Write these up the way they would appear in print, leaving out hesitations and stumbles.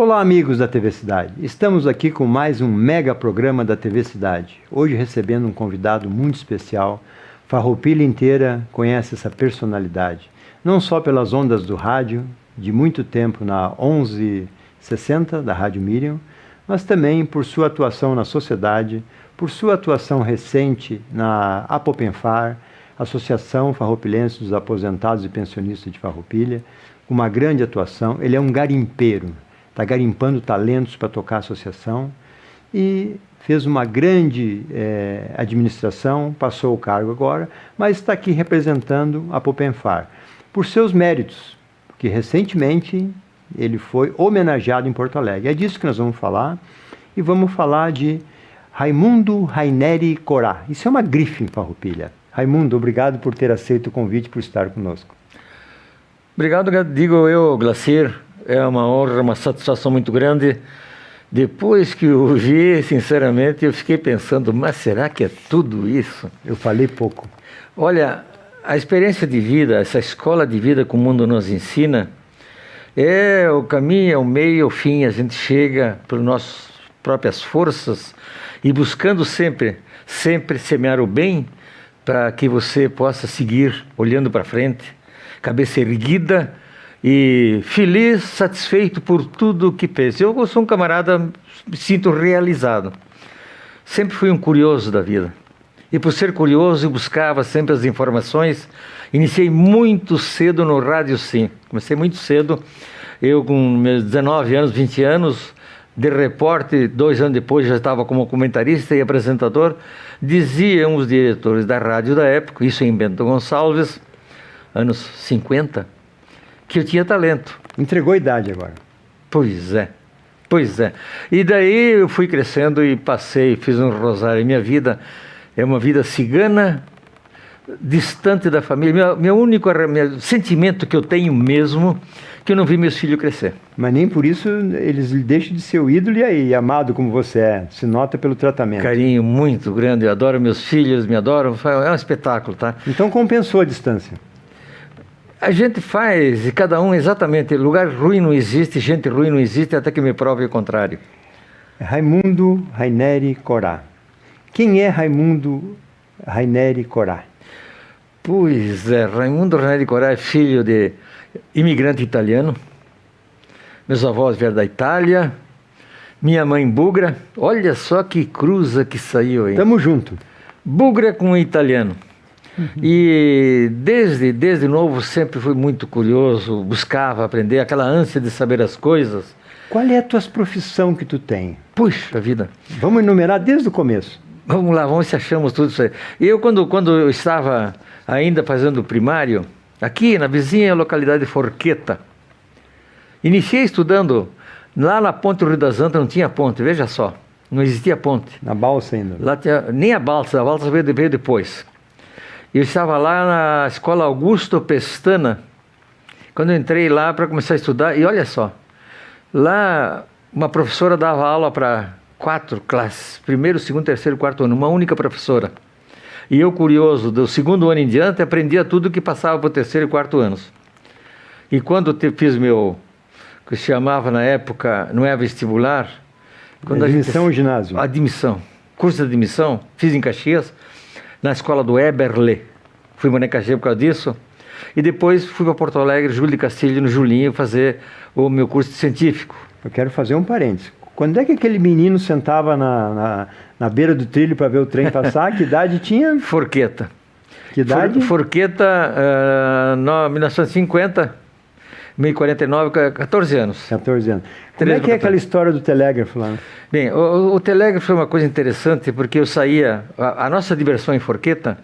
Olá, amigos da TV Cidade. Estamos aqui com mais um mega programa da TV Cidade. Hoje recebendo um convidado muito especial. Farroupilha inteira conhece essa personalidade. Não só pelas ondas do rádio, de muito tempo na 1160 da Rádio Miriam, mas também por sua atuação na sociedade, por sua atuação recente na Apopenfar, Associação Farroupilhense dos Aposentados e Pensionistas de Farroupilha, uma grande atuação. Ele é um garimpeiro. Está garimpando talentos para tocar a associação e fez uma grande administração, passou o cargo agora, mas está aqui representando a Apopenfar por seus méritos, porque recentemente ele foi homenageado em Porto Alegre. É disso que nós vamos falar, e vamos falar de Raimundo Raineri Corá. Isso é uma grife em Farroupilha. Raimundo, obrigado por ter aceito o convite, por estar conosco. Obrigado, digo eu, Glacir. É uma honra, uma satisfação muito grande. Depois que eu vi, sinceramente, eu fiquei pensando, mas será que é tudo isso? Eu falei pouco. Olha, a experiência de vida, essa escola de vida que o mundo nos ensina, é o caminho, é o meio, é o fim. A gente chega por nossas próprias forças e buscando sempre semear o bem para que você possa seguir olhando para frente, cabeça erguida, e feliz, satisfeito por tudo que fez. Eu sou um camarada, me sinto realizado. Sempre fui um curioso da vida. E por ser curioso, eu buscava sempre as informações. Iniciei muito cedo no rádio, sim. Comecei muito cedo. Eu com meus 19 anos, 20 anos, de repórter, 2 anos depois já estava como comentarista e apresentador. Diziam os diretores da rádio da época, isso em Bento Gonçalves, anos 50, que eu tinha talento. Entregou a idade agora. Pois é. E daí eu fui crescendo e fiz um rosário. Minha vida é uma vida cigana, distante da família. Meu único sentimento que eu tenho mesmo, que eu não vi meus filhos crescer. Mas nem por isso eles deixam de ser o ídolo e amado como você é. Se nota pelo tratamento. Carinho muito grande. Eu adoro meus filhos, me adoram. É um espetáculo, tá? Então compensou a distância. A gente faz, e cada um exatamente, lugar ruim não existe, gente ruim não existe, até que me prove o contrário. Raimundo Raineri Corá. Quem é Raimundo Raineri Corá? Pois é, Raimundo Raineri Corá é filho de imigrante italiano. Meus avós vieram da Itália, minha mãe búlgara. Olha só que cruza que saiu aí. Tamo junto. Búlgara com italiano. E desde novo sempre fui muito curioso, buscava aprender, aquela ânsia de saber as coisas. Qual é a tua profissão que tu tem? Puxa vida. Vamos enumerar desde o começo. Vamos lá, vamos se achamos tudo isso aí. Eu, quando eu estava ainda fazendo o primário, aqui na vizinha localidade de Forqueta, iniciei estudando lá na ponte do Rio das Antas. Não tinha ponte, veja só, não existia ponte. Na balsa ainda? Lá tinha, nem a balsa veio depois. Eu estava lá na escola Augusto Pestana, quando eu entrei lá para começar a estudar, e olha só, lá uma professora dava aula para 4 classes, primeiro, segundo, terceiro, quarto ano, uma única professora. E eu, curioso, do segundo ano em diante, aprendia tudo que passava para o terceiro e quarto anos. E quando eu fiz meu, que se chamava na época, não é vestibular... Admissão ao ginásio. Admissão, curso de admissão, fiz em Caxias, na escola do Eberle. Fui morar em Caxias por causa disso. E depois fui para Porto Alegre, Júlio de Castilho, no Julinho, fazer o meu curso científico. Eu quero fazer um parênteses. Quando é que aquele menino sentava na beira do trilho para ver o trem passar? Que idade tinha? Forqueta. Que idade? Forqueta, 1950, 1049, 14 anos. 14 anos. Como é que é aquela história do telégrafo lá? Bem, o telégrafo foi uma coisa interessante, porque eu saía... A nossa diversão em Forqueta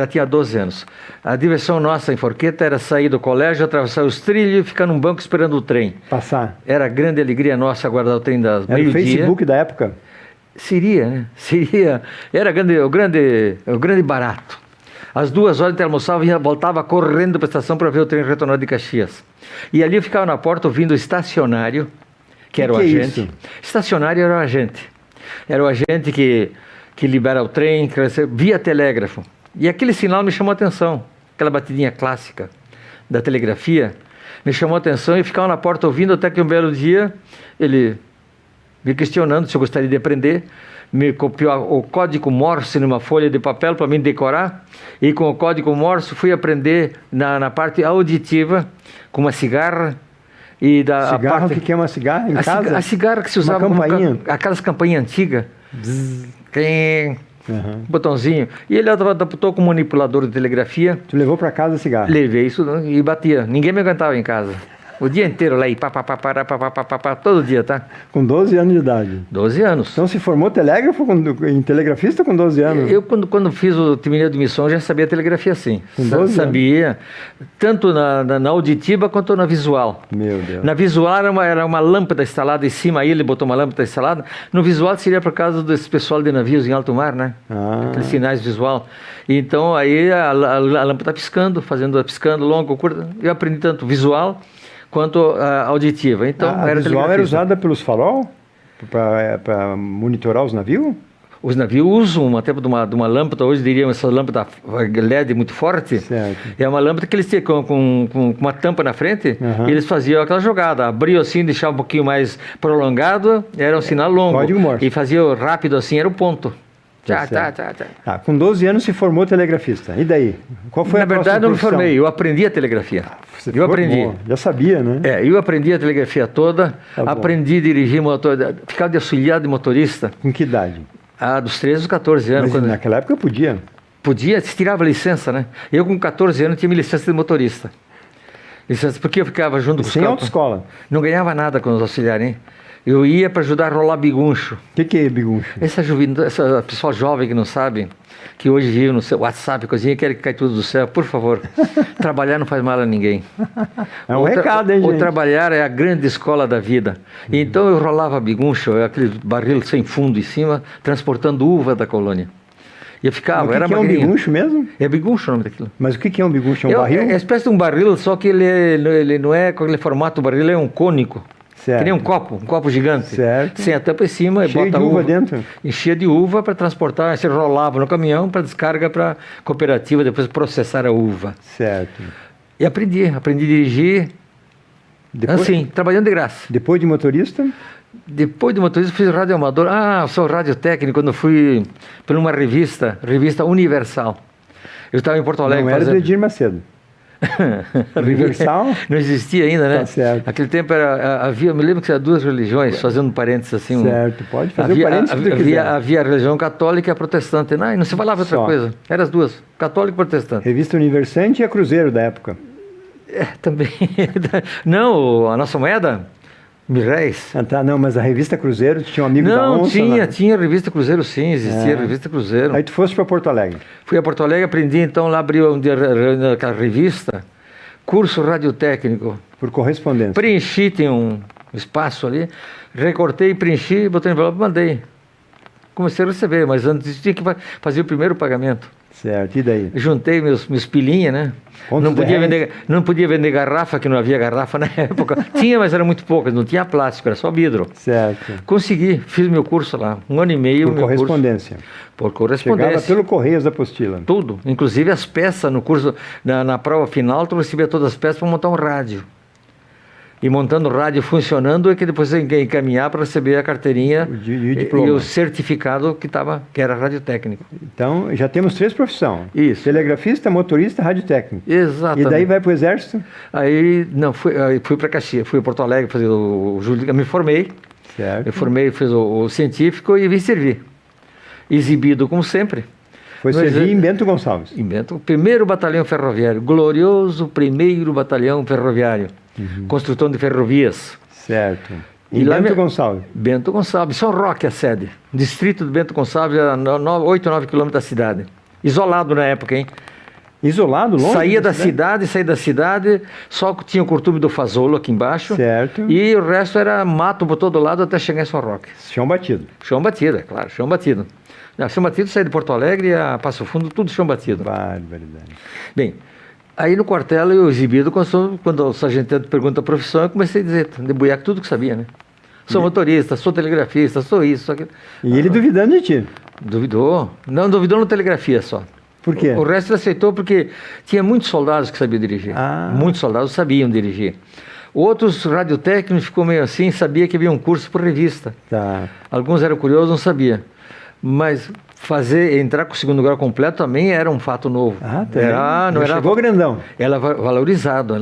tinha 12 anos. A diversão nossa em Forqueta era sair do colégio, atravessar os trilhos e ficar num banco esperando o trem. Passar. Era a grande alegria nossa aguardar o trem das meio-dia. Era o Facebook da época? Seria, né? Seria. Era o grande barato. Às 2 horas de almoçava e voltava correndo para a estação para ver o trem retornar de Caxias. E ali eu ficava na porta ouvindo o estacionário, que era o agente. Isso? Estacionário era o agente. Era o agente que libera o trem, via telégrafo. E aquele sinal me chamou a atenção, aquela batidinha clássica da telegrafia. Me chamou a atenção e ficava na porta ouvindo, até que um belo dia ele me questionando se eu gostaria de aprender, me copiou o código Morse numa folha de papel para mim decorar, e com o código Morse fui aprender na parte auditiva, com uma cigarra. E da Cigarro, a parte, que é uma cigarra em casa? A cigarra que se usava uma campainha. Aquelas campainhas antigas. Uhum. Botãozinho. E ele adaptou com manipulador de telegrafia. Tu levou para casa a cigarra? Levei isso e batia. Ninguém me aguentava em casa. O dia inteiro lá e pá, todo dia, tá? Com 12 anos de idade. 12 anos. Então se formou telégrafo em telegrafista com 12 anos? Eu, quando fiz o terminei de missão, já sabia telegrafia sim. Com 12 sabia. Tanto na auditiva quanto na visual. Meu Deus. Na visual era uma lâmpada instalada em cima, aí ele botou uma lâmpada instalada. No visual seria por causa desse pessoal de navios em alto mar, né? Aqueles sinais visual. Então aí a lâmpada piscando, piscando longo, curto. Eu aprendi tanto visual quanto auditiva. Então, a visual era usada pelos farol para monitorar os navios? Os navios usam uma tempo de uma lâmpada, hoje diríamos essa lâmpada LED muito forte. Certo. É uma lâmpada que eles tinham com uma tampa na frente, e eles faziam aquela jogada, abriam assim, deixavam um pouquinho mais prolongado, era um sinal longo. Código Morse. E faziam rápido assim, era o ponto. Tá, com 12 anos se formou telegrafista. E daí? Qual foi Na a verdade, eu não me profissão? formei, eu aprendi a telegrafia. Você eu aprendi. Já sabia, né? Eu aprendi a telegrafia toda, Tá bom. aprendi a dirigir motor, ficava de auxiliar de motorista, Com que idade? dos 13 aos 14 anos. Mas naquela época podia. Podia, se tirava licença, né? Eu com 14 anos tinha minha licença de motorista. Licença, porque eu ficava junto com os Sem caras. autoescola. Não ganhava nada com os auxiliares, hein? Eu ia para ajudar a rolar biguncho. O que é biguncho? Essa pessoa jovem que não sabe, que hoje vive no seu WhatsApp, coisinha, quer que caia tudo do céu, por favor. Trabalhar não faz mal a ninguém. É um recado, hein, gente? O trabalhar é a grande escola da vida. Então eu rolava biguncho, aquele barril sem fundo em cima, transportando uva da colônia. E eu ficava, Mas o que é um biguncho mesmo? É biguncho o nome daquilo. Mas o que é um biguncho? É um barril? É uma espécie de um barril, só que ele não é com aquele formato, o barril é um cônico. Certo. Que nem um copo gigante. Certo. Sem a tampa em cima, e Cheio bota de uva dentro. Enchia de uva para transportar, se rolava no caminhão para descarga para cooperativa, depois processar a uva. Certo. E aprendi a dirigir, Depois, assim, trabalhando de graça. depois de motorista? Depois de motorista, fiz rádio amador. Eu sou radiotécnico quando fui por uma revista Universal. Eu estava em Porto Alegre. Não era do Edir Macedo. Universal? Não existia ainda, né? Tá certo. Aquele tempo havia, me lembro que era duas religiões, fazendo parênteses assim. Certo, pode fazer o parênteses que você quiser. Havia a religião católica e a protestante. Não se falava outra Só. coisa. Eram as duas, católico e protestante. Revista Universante e a Cruzeiro da época. Também. Não, a nossa moeda, R$1.000. Ah, tá, não, mas a revista Cruzeiro tinha um amigo da Não, onça. tinha revista Cruzeiro sim, existia revista Cruzeiro. Aí tu foste para Porto Alegre. Fui a Porto Alegre, aprendi então lá, abriu aquela revista, curso radiotécnico. Por correspondência. Preenchi, tem um espaço ali, recortei, preenchi, botei no envelope, mandei. Comecei a receber, mas antes tinha que fazer o primeiro pagamento. Certo, e daí? Juntei meus pilinha, né? Quantos Não podia vender garrafa, que não havia garrafa na época. Tinha, mas era muito pouca, não tinha plástico, era só vidro. Certo. Consegui, fiz meu curso lá, 1 ano e meio. Por meu correspondência. Curso, por correspondência. Chegava pelo Correios da Apostila. Tudo, inclusive as peças no curso, na prova final, tu recebia todas as peças para montar um rádio. E montando o rádio funcionando é que depois você encaminhar para receber a carteirinha o diploma. e o certificado que era radiotécnico. Então, já temos 3 profissões. Isso. Telegrafista, motorista, radiotécnico. Exatamente. E daí vai para o Exército? Aí fui para Caxias, fui a Porto Alegre fazer o Júlio, me formei. Certo. Eu formei, fiz o científico e vim servir. Exibido como sempre. Foi servir em Bento Gonçalves. Em Bento, o 1º Batalhão Ferroviário, glorioso 1º Batalhão Ferroviário. Construtor de ferrovias. Certo. E Em lá Bento Gonçalves. Bento Gonçalves, São Roque é a sede. Distrito de Bento Gonçalves, a 8, 9 quilômetros da cidade. Isolado na época, hein? Isolado, longe? Saía da cidade, só tinha o curtume do Fazolo aqui embaixo. Certo. E o resto era mato por todo lado até chegar em São Roque. Chão batido. Chão batido, é claro, chão batido. Chão batido, saí de Porto Alegre a Passo Fundo, tudo chão batido. Barbaridade. Bem, aí no quartel eu exibido, quando o sargento pergunta a profissão, eu comecei a dizer, de buiaco, tudo que sabia, né? Sou motorista, sou telegrafista, sou isso, sou aquilo. E ele duvidando de ti. Duvidou. Não, duvidou na telegrafia só. Por quê? O resto ele aceitou porque tinha muitos soldados que sabiam dirigir. Muitos soldados sabiam dirigir. Outros radiotécnicos ficou meio assim, sabia que havia um curso por revista. Tá. Alguns eram curiosos, não sabia. Mas entrar com o segundo grau completo também era um fato novo. Não era chegou grandão. Era valorizado.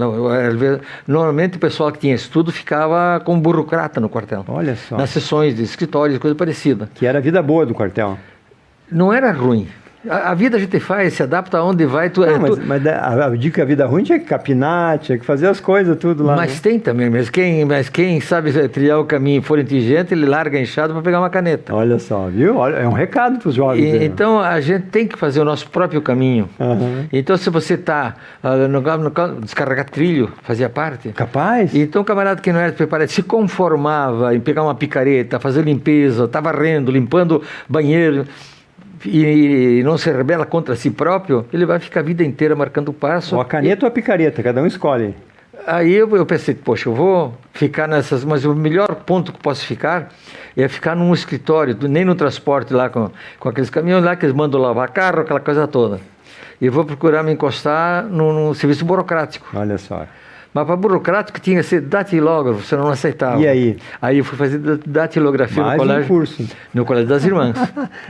Normalmente o pessoal que tinha estudo ficava como burocrata no quartel. Olha só. Nas sessões de escritórios, coisa parecida. Que era a vida boa do quartel. Não era ruim. A vida a gente faz, se adapta aonde vai. Mas eu digo que a vida ruim tinha que capinar, tinha que fazer as coisas tudo lá. Mas né? tem também, mas quem sabe trilhar o caminho e for inteligente, ele larga a enxada para pegar uma caneta. Olha só, viu? Olha, é um recado para os jovens. Então a gente tem que fazer o nosso próprio caminho. Então se você está descarregar trilho, fazia parte. Capaz? Então o camarada que não era preparado se conformava em pegar uma picareta, fazer limpeza, tá varrendo, limpando banheiro, e não se rebela contra si próprio, ele vai ficar a vida inteira marcando o passo. Ou a caneta ou a picareta, cada um escolhe. Aí eu pensei, poxa, eu vou ficar nessas, mas o melhor ponto que posso ficar é ficar num escritório, nem no transporte lá com aqueles caminhões lá que eles mandam lavar carro, aquela coisa toda. E vou procurar me encostar num serviço burocrático. Olha só. Mas para burocrático tinha que ser datilógrafo, você não aceitava. E aí? Aí eu fui fazer datilografia Mais no colégio. Um curso. No Colégio das Irmãs.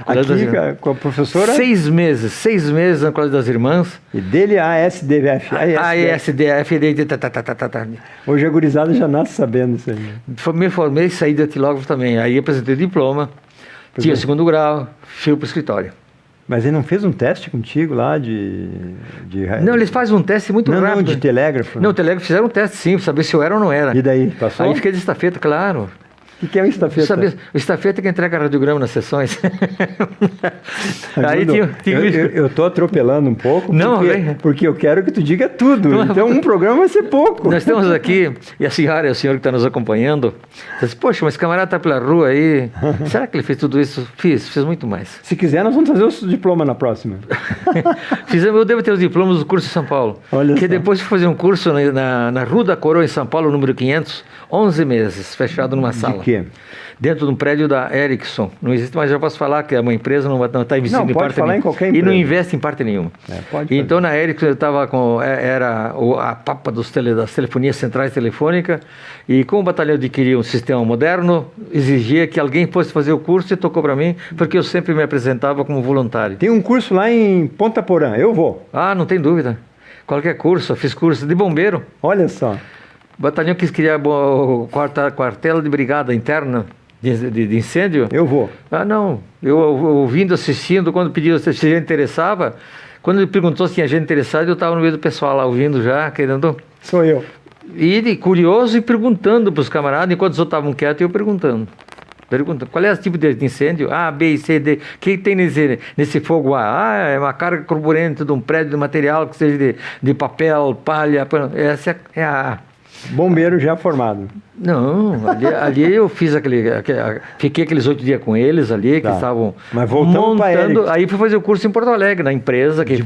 Aqui com a professora? 6 meses no Colégio das Irmãs. E dele a ASDF. Hoje a gurizada já nasce sabendo isso aí. Me formei e saí datilógrafo também. Aí apresentei diploma, tinha segundo grau, fui para o escritório. Mas ele não fez um teste contigo lá Não, eles fazem um teste muito rápido. Não, de telégrafo. Não, telégrafo fizeram um teste sim, para saber se eu era ou não era. E daí, passou? Aí fiquei de estafeta, claro. O que é um estafeta? O estafeta é que entrega radiograma nas sessões. Aí eu estou atropelando um pouco, porque eu quero que tu diga tudo. Então um programa vai ser pouco. Nós estamos aqui, e a senhora, o senhor que está nos acompanhando, diz, poxa, mas esse camarada está pela rua aí, será que ele fez tudo isso? Fiz muito mais. Se quiser, nós vamos fazer o diploma na próxima. Eu devo ter os diplomas do curso em São Paulo. Olha que só. Depois de fazer um curso na Rua da Coroa, em São Paulo, número 500, 11 meses, fechado numa sala. De quê? Dentro de um prédio da Ericsson. Não existe, mas já posso falar que é uma empresa não está investindo em parte falar nenhuma. Em qualquer empresa. E não investe em parte nenhuma. Então na Ericsson eu estava era a papa das telefonias centrais telefônicas, e como o batalhão adquiria um sistema moderno, exigia que alguém fosse fazer o curso e tocou para mim, porque eu sempre me apresentava como voluntário. Tem um curso lá em Ponta Porã, eu vou. Não tem dúvida. Qualquer curso, eu fiz curso de bombeiro. Olha só. O batalhão quis criar o quartel de brigada interna de incêndio. Eu vou. Não. Eu ouvindo, assistindo, quando pediu se a gente interessava, quando ele perguntou se tinha gente interessada, eu estava no meio do pessoal lá ouvindo já, querendo... Sou eu. E curioso e perguntando para os camaradas, enquanto os outros estavam quietos, eu perguntando. Qual é o tipo de incêndio? A, B, C, D. O que tem nesse fogo? É uma carga carburante de um prédio de material que seja de papel, palha. Essa é a A. Bombeiro já formado. Não, ali eu fiz fiquei aqueles 8 dias com eles ali, que estavam montando. Aí fui fazer o curso em Porto Alegre, na empresa que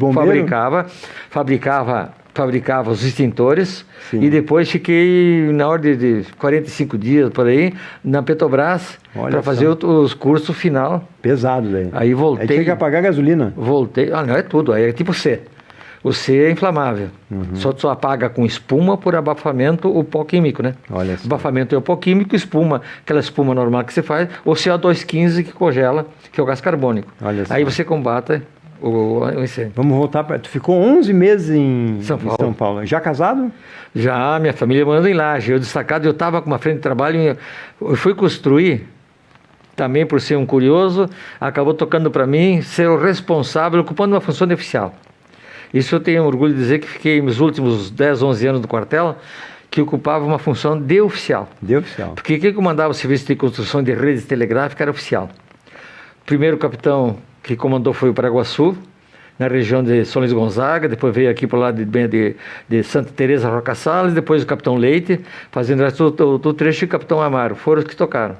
fabricava os extintores. Sim. E depois fiquei na ordem de 45 dias por aí na Petrobras para fazer os cursos final. Pesado daí. Aí voltei. Aí tinha que apagar a gasolina. Voltei. Não é tudo, aí é tipo C. O C é inflamável. Só apaga com espuma por abafamento o pó químico, né? Olha só. Abafamento é o pó químico, espuma, aquela espuma normal que você faz, ou CO2,15 que congela, que é o gás carbônico. Olha só. Aí você combate o incêndio. Vamos voltar para... Tu ficou 11 meses em São Paulo. Já casado? Já, minha família morando em Laje. Eu destacado, eu estava com uma frente de trabalho, eu fui construir, também por ser um curioso, acabou tocando para mim ser o responsável, ocupando uma função de oficial. Isso eu tenho orgulho de dizer que fiquei nos últimos 10, 11 anos do quartel, que ocupava uma função de oficial. De oficial. Porque quem comandava o serviço de construção de redes telegráficas era oficial. O primeiro capitão que comandou foi o Paraguaçu, na região de São Luís Gonzaga, depois veio aqui para o lado de Santa Teresa Roca Salles, depois o capitão Leite, fazendo o resto do trecho, e o capitão Amaro, foram os que tocaram.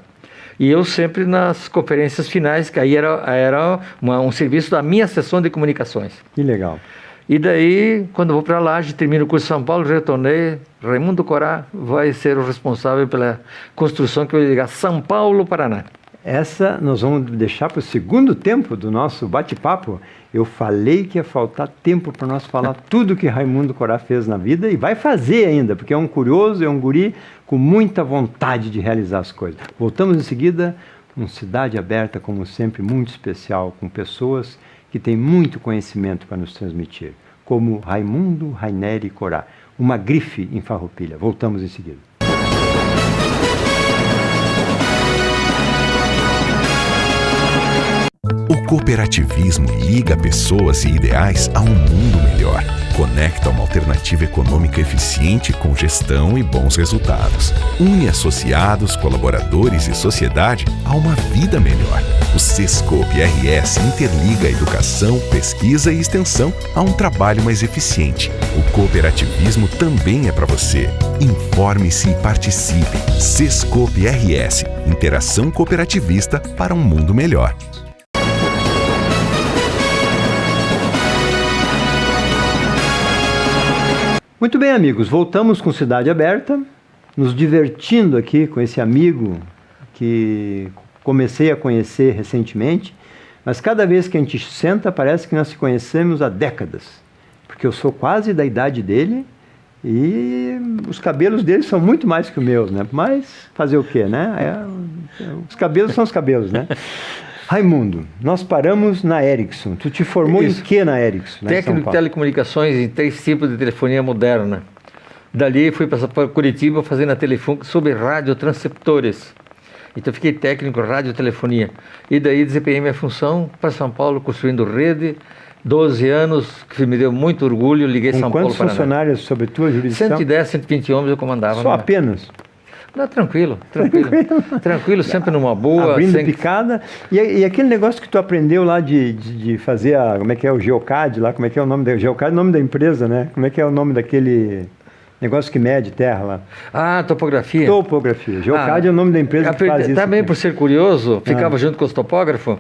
E eu sempre nas conferências finais, que aí era um serviço da minha seção de comunicações. Que legal. E daí, quando eu vou para Laje, termino o curso de São Paulo, retornei, Raimundo Corá vai ser o responsável pela construção que vai ligar São Paulo, Paraná. Essa nós vamos deixar para o segundo tempo do nosso bate-papo, Eu falei que ia faltar tempo para nós falar tudo que Raimundo Corá fez na vida e vai fazer ainda, porque é um curioso, é um guri com muita vontade de realizar as coisas. Voltamos em seguida, uma Cidade Aberta, como sempre, muito especial, com pessoas que têm muito conhecimento para nos transmitir, como Raimundo Raineri Corá, uma grife em Farroupilha. Voltamos em seguida. O cooperativismo liga pessoas e ideais a um mundo melhor. Conecta uma alternativa econômica eficiente com gestão e bons resultados. Une associados, colaboradores e sociedade a uma vida melhor. O Sescope RS interliga a educação, pesquisa e extensão a um trabalho mais eficiente. O cooperativismo também é para você. Informe-se e participe. Sescope RS, interação cooperativista para um mundo melhor. Muito bem, amigos, voltamos com Cidade Aberta, nos divertindo aqui com esse amigo que comecei a conhecer recentemente, mas cada vez que a gente senta parece que nós se conhecemos há décadas, porque eu sou quase da idade dele e os cabelos dele são muito mais que os meus, né? Mas fazer o quê, né? Os cabelos são os cabelos, né? Raimundo, nós paramos na Ericsson. Tu te formou em que na Ericsson? Técnico de telecomunicações em 3 tipos de telefonia moderna. Dali fui para Curitiba fazendo a Telefunk sobre radiotransceptores. Então fiquei técnico radiotelefonia. E daí desempenhei minha função para São Paulo, construindo rede. 12 anos, que me deu muito orgulho, liguei São Paulo, Paraná. Quantos funcionários sobre tua jurisdição? 110, 120 homens eu comandava. Só apenas? Não, tranquilo. Tranquilo, sempre numa boa. Abrindo picada. E aquele negócio que tu aprendeu lá de fazer como é que é o Geocad lá, como é que é o nome da Geocad, é o nome da empresa, né? Como é que é o nome daquele negócio que mede terra lá? Ah, topografia. Geocad é o nome da empresa que faz isso. Também por ser curioso, ficava junto com os topógrafos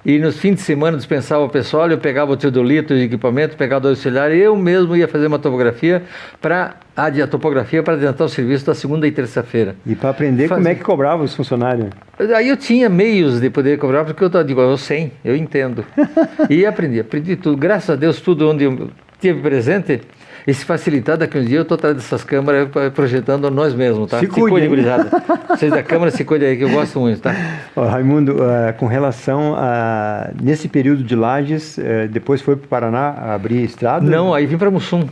e nos fins de semana dispensava o pessoal, eu pegava o teodolito de equipamento, pegava o auxiliar e eu mesmo ia fazer uma topografia a topografia para adiantar o serviço da segunda e terça-feira. E para aprender como é que cobrava os funcionários? Aí eu tinha meios de poder cobrar, porque eu sei, eu entendo. E aprendi tudo. Graças a Deus, tudo onde eu tive presente, esse facilitar, daqui um dia eu estou atrás dessas câmeras projetando nós mesmos, tá? Se cuide, gurizada. Vocês da câmera, se cuidem aí, que eu gosto muito, tá? Raimundo, com relação nesse período de Lages, depois foi para o Paraná abrir estrada? Não, aí vim para Mussum.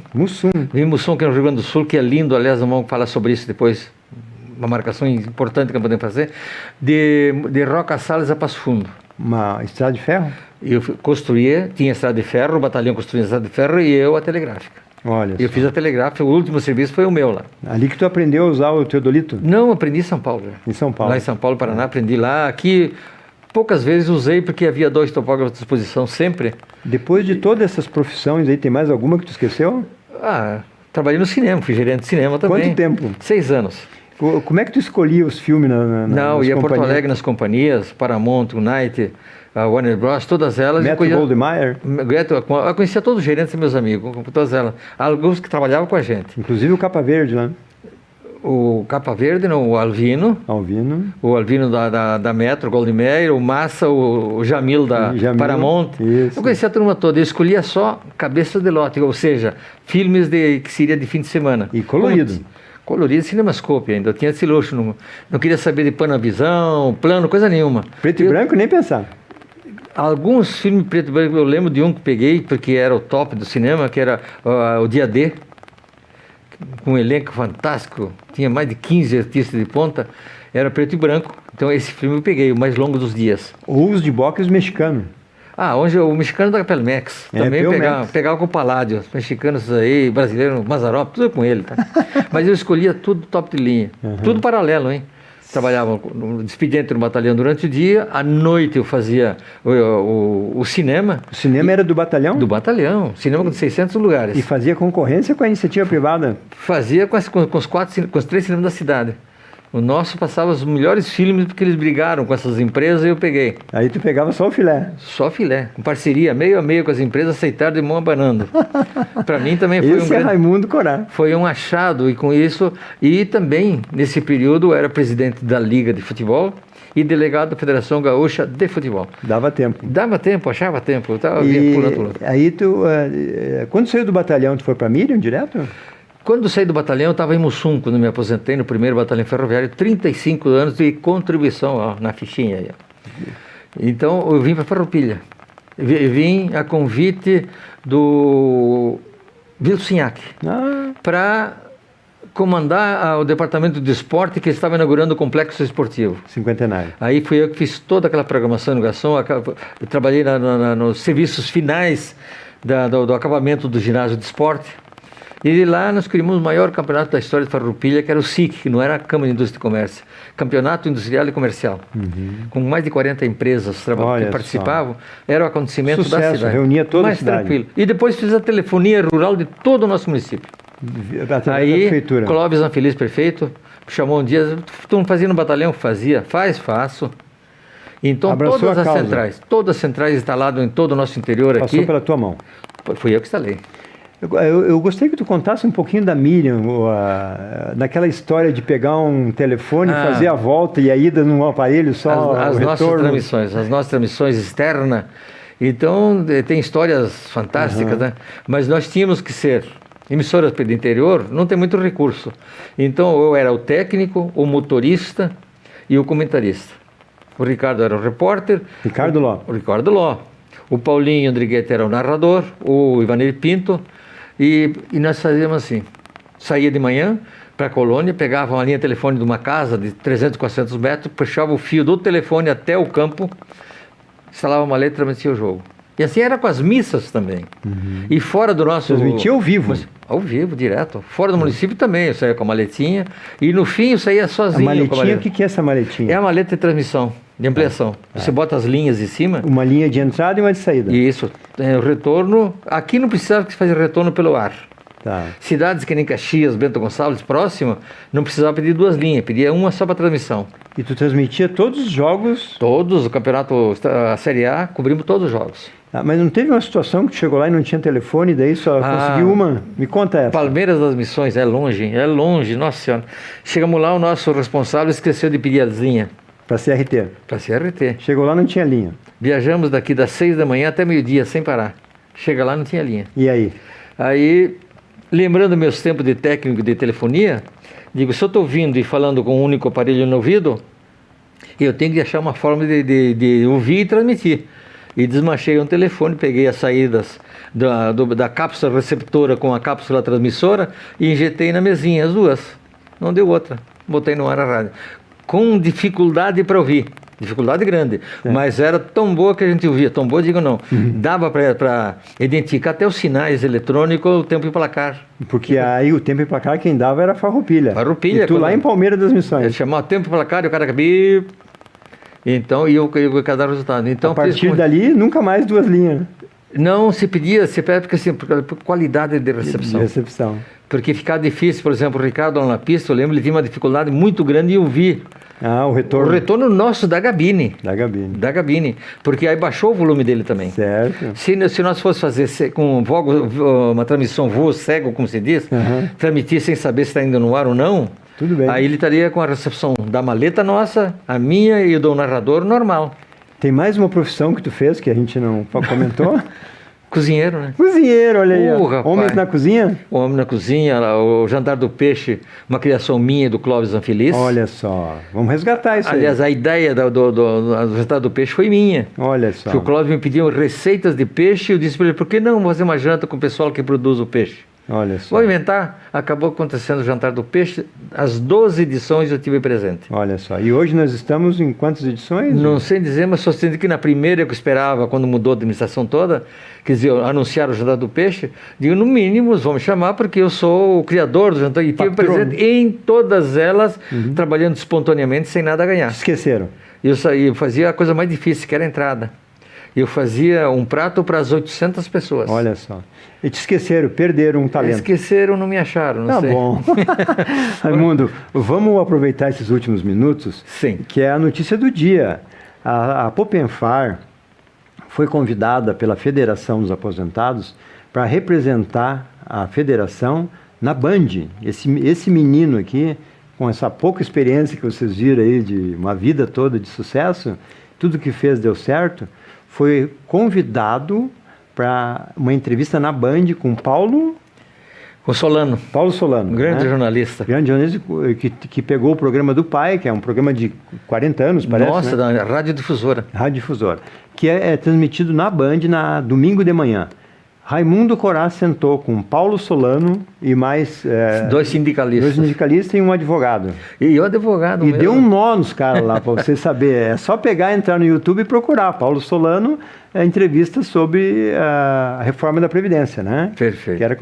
Vim em Mussum, que é no Rio Grande do Sul, que é lindo, aliás, vamos falar sobre isso depois, uma marcação importante que podemos fazer, de Roca Salles a Passo Fundo. Uma estrada de ferro? Eu construía, tinha estrada de ferro, o batalhão construía estrada de ferro e eu a telegráfica. Olha, eu fiz a telegráfica, o último serviço foi o meu lá. Ali que tu aprendeu a usar o teodolito? Não, aprendi em São Paulo. Em São Paulo? Lá em São Paulo, Paraná, aprendi lá. Aqui, poucas vezes usei, porque havia 2 topógrafos à disposição sempre. Depois de todas essas profissões aí, tem mais alguma que tu esqueceu? Trabalhei no cinema, fui gerente de cinema também. Quanto tempo? 6 anos. Como é que tu escolhia os filmes Não, ia a Porto Alegre nas companhias, Paramount, United, a Warner Bros, todas elas. Metro-Goldwyn-Mayer? Eu conhecia todos os gerentes e meus amigos, todas elas. Alguns que trabalhavam com a gente. Inclusive o Capa Verde lá. O Capa Verde, não, o Alvino. O Alvino da Metro, Goldwyn-Mayer, o Massa, o Jamil da Paramount. Isso. Eu conhecia a turma toda. Eu escolhia só cabeça de lote, ou seja, filmes que seria de fim de semana. E colorido. Colorido, cinemascope ainda. Eu tinha esse luxo. Não queria saber de Panavisão, plano, coisa nenhuma. Preto e branco, nem pensar. Alguns filmes preto e branco, eu lembro de um que peguei, porque era o top do cinema, que era o Dia D, com um elenco fantástico, tinha mais de 15 artistas de ponta, era preto e branco. Então esse filme eu peguei, o mais longo dos dias. Ou os de boxe mexicanos. Hoje o mexicano da Pelmex. Também pegava com o Paládio. Os mexicanos aí, brasileiros, Mazarop, tudo com ele, tá? Mas eu escolhia tudo top de linha. Tudo paralelo, hein? Trabalhava no expediente no batalhão durante o dia, à noite eu fazia o cinema. O cinema era do batalhão? Do batalhão, cinema com 600 lugares. E fazia concorrência com a iniciativa privada? Fazia com os 3 cinemas da cidade. O nosso passava os melhores filmes porque eles brigaram com essas empresas e eu peguei. Aí tu pegava só o filé? Só filé, com parceria, meio a meio com as empresas, aceitaram de mão abanando. Para mim também foi Esse é Raimundo Corá. Foi um achado e com isso, e também nesse período eu era presidente da Liga de Futebol e delegado da Federação Gaúcha de Futebol. Dava tempo. Dava tempo, achava tempo. Eu estava pulando. Aí tu, quando saiu do batalhão, tu foi para Miriam direto? Quando saí do batalhão, eu estava em Mussum, quando me aposentei no 1º Batalhão Ferroviário, 35 anos de contribuição, ó, na fichinha aí. Ó. Então, eu vim para Farroupilha. Vim a convite do Vilcinhac para comandar o departamento de esporte que estava inaugurando o complexo esportivo. Cinquentenário. Aí fui eu que fiz toda aquela programação e inauguração, eu trabalhei nos serviços finais do acabamento do ginásio de esporte. E lá nós criamos o maior campeonato da história de Farroupilha, que era o SIC, que não era a Câmara de Indústria e Comércio, Campeonato Industrial e Comercial, com mais de 40 empresas que participavam. Era o acontecimento da cidade. Reunia toda a cidade. Tranquilo. E depois fiz a telefonia rural de todo o nosso município. Aí, Clóvis Anfeliz, prefeito, me chamou um dia, tu não fazia no batalhão? Fazia. Faço. Então, todas as centrais instaladas em todo o nosso interior aqui... Passou pela tua mão. Fui eu que instalei. Eu gostei que tu contasse um pouquinho da Miriam, daquela história de pegar um telefone, fazer a volta e a ida num aparelho só, as nossas transmissões externas. Então, tem histórias fantásticas, né? Mas nós tínhamos que ser emissoras do interior, não tem muito recurso. Então, eu era o técnico, o motorista e o comentarista. O Ricardo era o repórter. Ricardo Ló. O Ricardo Ló. O Paulinho Andriguete era o narrador, o Ivanir Pinto. E nós fazíamos assim, saía de manhã para a colônia, pegava uma linha telefone de uma casa de 300, 400 metros, puxava o fio do telefone até o campo, instalava uma letra e transmitia o jogo. E assim era com as missas também. E fora do nosso... Transmitia ao vivo? Ao vivo, direto. Fora do município também, eu saía com a maletinha. E no fim eu saía sozinho. A maletinha, o que é essa maletinha? É a maleta de transmissão, de ampliação. Você bota as linhas em cima. Uma linha de entrada e uma de saída. Isso. O retorno... Aqui não precisava que se fazer retorno pelo ar. Tá. Cidades que nem Caxias, Bento Gonçalves, próxima, não precisava pedir 2 linhas, pedia uma só para transmissão. E tu transmitia todos os jogos? Todos, o campeonato, a Série A, cobrimos todos os jogos. Mas não teve uma situação que tu chegou lá e não tinha telefone, daí só conseguiu uma? Me conta essa. Palmeiras das Missões, é longe, nossa senhora. Chegamos lá, o nosso responsável esqueceu de pedir as linhas. Para CRT? Para CRT. Chegou lá, não tinha linha. Viajamos daqui das 6 da manhã até meio-dia, sem parar. Chega lá, não tinha linha. E aí? Aí, lembrando meus tempos de técnico de telefonia, digo, se eu estou vindo e falando com um único aparelho no ouvido, eu tenho que achar uma forma de ouvir e transmitir. E desmanchei um telefone, peguei as saídas da cápsula receptora com a cápsula transmissora e injetei na mesinha, as duas. Não deu outra. Botei no ar a rádio. Com dificuldade para ouvir. Dificuldade grande. Mas era tão boa que a gente ouvia. Tão boa, digo não. Dava para identificar até os sinais eletrônicos, o tempo e placar. Porque aí o tempo e placar quem dava era Farroupilha. Farroupilha. E tu lá em Palmeiras das Missões. Ele chamava tempo e placar e o cara cabia... Então, e eu cada resultado. Então, a partir dali, nunca mais 2 linhas. Não, se pede porque assim, por qualidade de recepção. Porque ficava difícil, por exemplo, o Ricardo lá na pista, eu lembro, ele tinha uma dificuldade muito grande em ouvir. O retorno. O retorno nosso da gabine. Da gabine. Porque aí baixou o volume dele também. Certo. Se nós fosse fazer com uma transmissão voo cego, como se diz, transmitir sem saber se está indo no ar ou não, tudo bem. Aí ele estaria com a recepção da maleta nossa, a minha e do narrador normal. Tem mais uma profissão que tu fez que a gente não comentou? Cozinheiro, né? Cozinheiro, olha aí. Homens na cozinha? O Homem na Cozinha, o Jantar do Peixe, uma criação minha e do Clóvis Anfeliz. Olha só, vamos resgatar isso. Aliás, a ideia do Jantar do Peixe foi minha. Olha só. Que o Clóvis me pediu receitas de peixe e eu disse para ele, por que não fazer uma janta com o pessoal que produz o peixe? Olha só. Vou inventar. Acabou acontecendo o Jantar do Peixe. As 12 edições eu tive presente. Olha só. E hoje nós estamos em quantas edições? Não sei dizer, mas só sei que na primeira que eu esperava, quando mudou a administração toda, quer dizer, anunciaram o Jantar do Peixe, digo, no mínimo, vão me chamar porque eu sou o criador do Jantar. E tive presente em todas elas, trabalhando espontaneamente, sem nada a ganhar. Esqueceram. Eu fazia a coisa mais difícil, que era a entrada. Eu fazia um prato para as 800 pessoas. Olha só. E te esqueceram, perderam um talento. Esqueceram, não me acharam, não sei. Tá bom. Raimundo, vamos aproveitar esses últimos minutos. Sim. Que é a notícia do dia. A Popenfar foi convidada pela Federação dos Aposentados para representar a federação na Band. Esse menino aqui com essa pouca experiência que vocês viram aí de uma vida toda de sucesso, tudo que fez deu certo, foi convidado para uma entrevista na Band com Paulo Solano. Paulo Solano. Um grande né? jornalista. Grande jornalista que pegou o programa do pai, que é um programa de 40 anos, parece. Nossa, né? da Radiodifusora. Radiodifusora. Que é transmitido na Band na domingo de manhã. Raimundo Corá sentou com Paulo Solano e mais... Dois sindicalistas. Dois sindicalistas e um advogado. E o advogado E mesmo. deu um nó nos caras lá, para você saber. É só pegar, entrar no YouTube e procurar. Paulo Solano, entrevista sobre a reforma da Previdência, né? Perfeito. Que era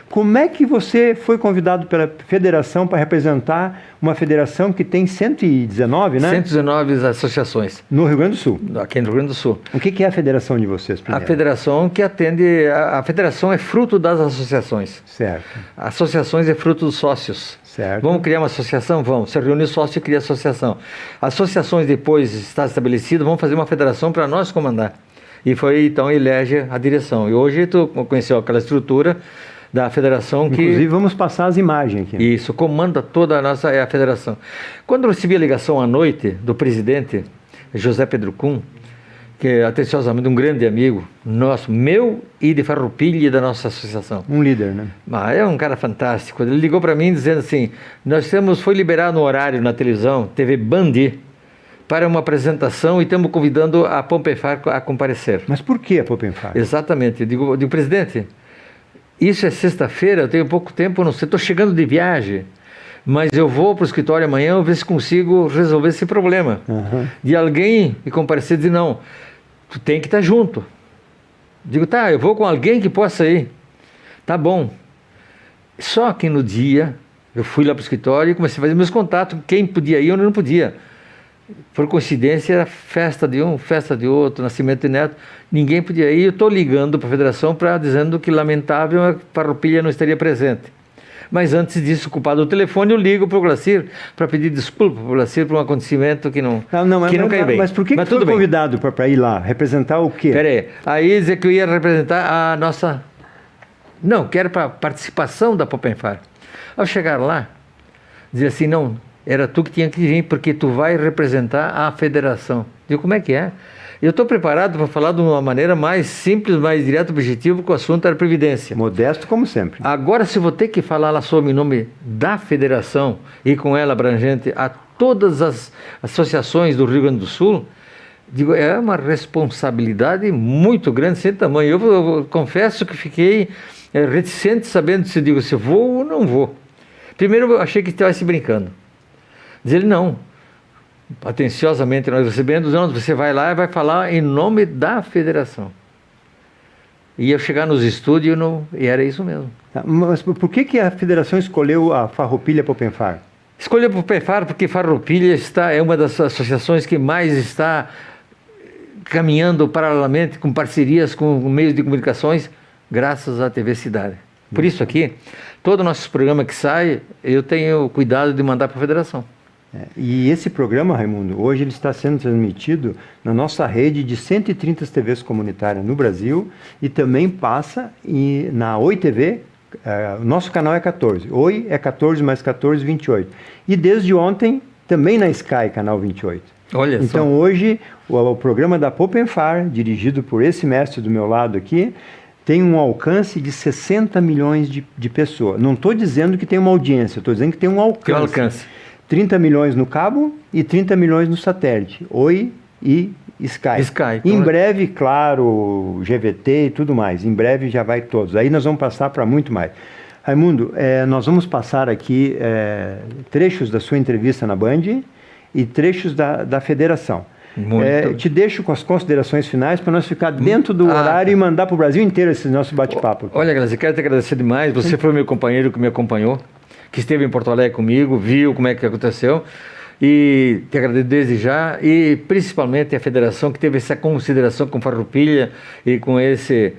como é que você foi convidado pela federação para representar uma federação que tem 119, né? 119 associações. No Rio Grande do Sul. Aqui no Rio Grande do Sul. O que é a federação de vocês, A primeiro? federação que atende... A federação é fruto das associações. Certo. Associações é fruto dos sócios. Certo. Vamos criar uma associação? Vamos. Se reúne sócio e cria associação. Associações, depois está estabelecido, vamos fazer uma federação para nós comandar. E foi, então, elege a direção. E hoje tu conheceu aquela estrutura da federação que... Inclusive, vamos passar as imagens aqui. Isso, comanda toda a federação. Quando eu recebi a ligação à noite do presidente, José Pedro Kuhn, que é atenciosamente um grande amigo nosso, meu e de Farroupilha da nossa associação. Um líder, né? Mas é um cara fantástico. Ele ligou para mim dizendo assim, foi liberado um horário na televisão, TV Band, para uma apresentação e estamos convidando a Pompefar a comparecer. Mas por que a Popenfar? Exatamente. Eu digo, presidente, isso é sexta-feira, eu tenho pouco tempo, não sei, estou chegando de viagem, mas eu vou para o escritório amanhã ver se consigo resolver esse problema. Uhum. De alguém me comparecer e dizer, não, tu tem que estar junto. Digo, tá, eu vou com alguém que possa ir. Tá bom. Só que no dia, eu fui lá para o escritório e comecei a fazer meus contatos, quem podia ir e onde não podia. Por coincidência, era festa de um, festa de outro, nascimento de neto, ninguém podia ir. Eu estou ligando para a federação dizendo que lamentável a Farroupilha não estaria presente. Mas antes disso, ocupado o telefone, eu ligo para o Glacir para pedir desculpa para o Glacir por um acontecimento que não cai bem. Mas por que foi convidado para ir lá? Representar o quê? Peraí, aí dizer que eu ia representar a nossa... Não, que era para a participação da Popenfar. Ao chegar lá, dizia assim, não, era tu que tinha que vir, porque tu vai representar a federação. Digo, como é que é? Eu estou preparado para falar de uma maneira mais simples, mais direta, objetiva, que o assunto era Previdência. Modesto como sempre. Agora, se vou ter que falar lá sobre o nome da federação e com ela abrangente a todas as associações do Rio Grande do Sul, digo, é uma responsabilidade muito grande, sem tamanho. Eu confesso que fiquei reticente sabendo se vou ou não vou. Primeiro eu achei que estivesse brincando. Diz ele, não. Atenciosamente nós recebendo, não, você vai lá e vai falar em nome da federação. E eu chegar nos estúdios e era isso mesmo. Mas por que a federação escolheu a Farroupilha Popenfar? Escolheu a Popenfar porque Farroupilha é uma das associações que mais está caminhando paralelamente com parcerias com meios de comunicações, graças à TV Cidade. Por isso aqui, todo o nosso programa que sai, eu tenho cuidado de mandar para a federação. E esse programa, Raimundo, hoje ele está sendo transmitido na nossa rede de 130 TVs comunitárias no Brasil e também passa na Oi TV, nosso canal é 14, Oi é 14 mais 14, 28. E desde ontem também na Sky, canal 28. Olha só. Então hoje o programa da Popenfar, dirigido por esse mestre do meu lado aqui, tem um alcance de 60 milhões de pessoas. Não estou dizendo que tem uma audiência, estou dizendo que tem um alcance. Tem um alcance. 30 milhões no cabo e 30 milhões no satélite. Oi e Sky. Em breve, claro, GVT e tudo mais. Em breve já vai todos. Aí nós vamos passar para muito mais. Raimundo, nós vamos passar aqui trechos da sua entrevista na Band e trechos da federação. Te deixo com as considerações finais para nós ficar dentro do horário e mandar para o Brasil inteiro esse nosso bate-papo. Olha, Grazi, quero te agradecer demais. Você foi meu companheiro que me acompanhou, que esteve em Porto Alegre comigo, viu como é que aconteceu. E te agradeço desde já, e principalmente a federação que teve essa consideração com Farroupilha e com esse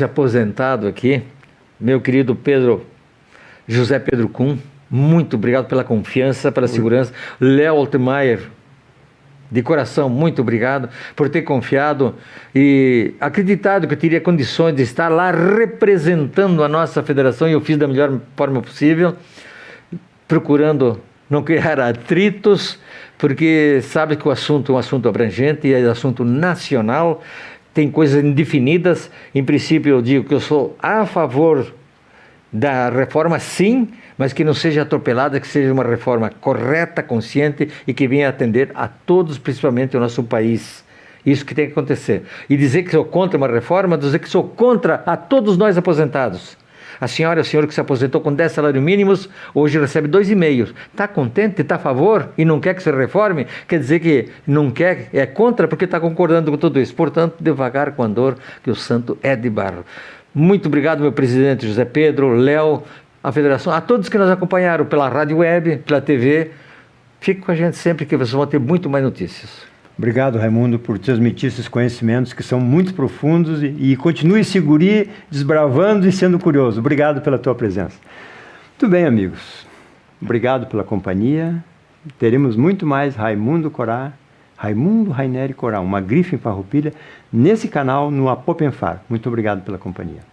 aposentado aqui, meu querido José Pedro Kuhn. Muito obrigado pela confiança, pela segurança. Léo Altmaier, de coração, muito obrigado por ter confiado e acreditado que eu teria condições de estar lá representando a nossa federação, e eu fiz da melhor forma possível, procurando não criar atritos, porque sabe que o assunto é um assunto abrangente e é um assunto nacional, tem coisas indefinidas. Em princípio, eu digo que eu sou a favor da reforma, sim, mas que não seja atropelada, que seja uma reforma correta, consciente e que venha atender a todos, principalmente o nosso país. Isso que tem que acontecer. E dizer que sou contra uma reforma, dizer que sou contra a todos nós aposentados. A senhora e o senhor que se aposentou com 10 salários mínimos, hoje recebe 2,5. Está contente, está a favor e não quer que se reforme? Quer dizer que não quer, é contra porque está concordando com tudo isso. Portanto, devagar com andor, que o santo é de barro. Muito obrigado, meu presidente José Pedro, Léo, a federação, a todos que nos acompanharam pela rádio web, pela TV. Fique com a gente sempre que vocês vão ter muito mais notícias. Obrigado, Raimundo, por transmitir esses conhecimentos que são muito profundos e continue seguri, desbravando e sendo curioso. Obrigado pela tua presença. Muito bem, amigos. Obrigado pela companhia. Teremos muito mais Raimundo Raineri Corá, uma grife em Farroupilha, nesse canal no Apopenfar. Muito obrigado pela companhia.